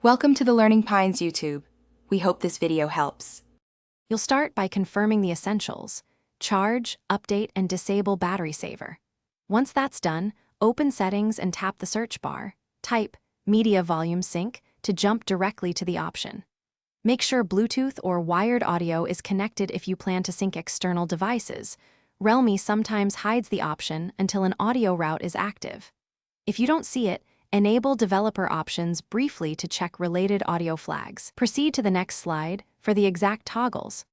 Welcome to the Learning Pines YouTube. We hope this video helps. You'll start by confirming the essentials: charge, update, and disable battery saver. Once that's done, open Settings and tap the search bar. Type Media Volume Sync to jump directly to the option. Make sure Bluetooth or wired audio is connected if you plan to sync external devices. Realme sometimes hides the option until an audio route is active. If you don't see it, enable developer options briefly to check related audio flags. Proceed to the next slide for the exact toggles.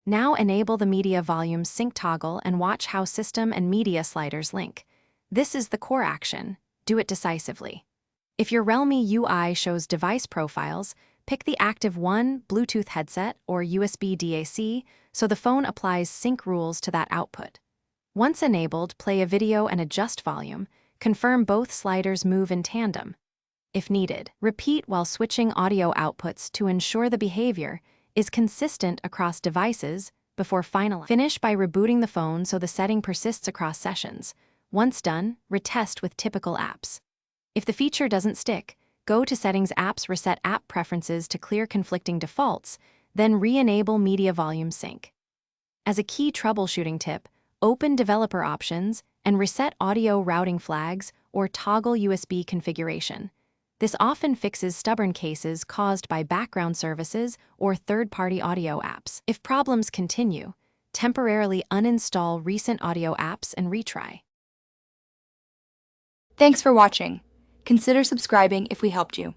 Now enable the media volume sync toggle and watch how system and media sliders link. This is the core action. Do it decisively. If your Realme UI shows device profiles, pick the active one, Bluetooth headset, or USB DAC, so the phone applies sync rules to that output. Once enabled, play a video and adjust volume. Confirm both sliders move in tandem. If needed, repeat while switching audio outputs to ensure the behavior is consistent across devices before finalizing. Finish by rebooting the phone so the setting persists across sessions. Once done, retest with typical apps. If the feature doesn't stick, go to Settings Apps, reset app preferences to clear conflicting defaults, then re-enable media volume sync. As a key troubleshooting tip, open developer options and reset audio routing flags or toggle USB configuration. This often fixes stubborn cases caused by background services or third-party audio apps. If problems continue, temporarily uninstall recent audio apps and retry. Thanks for watching. Consider subscribing if we helped you.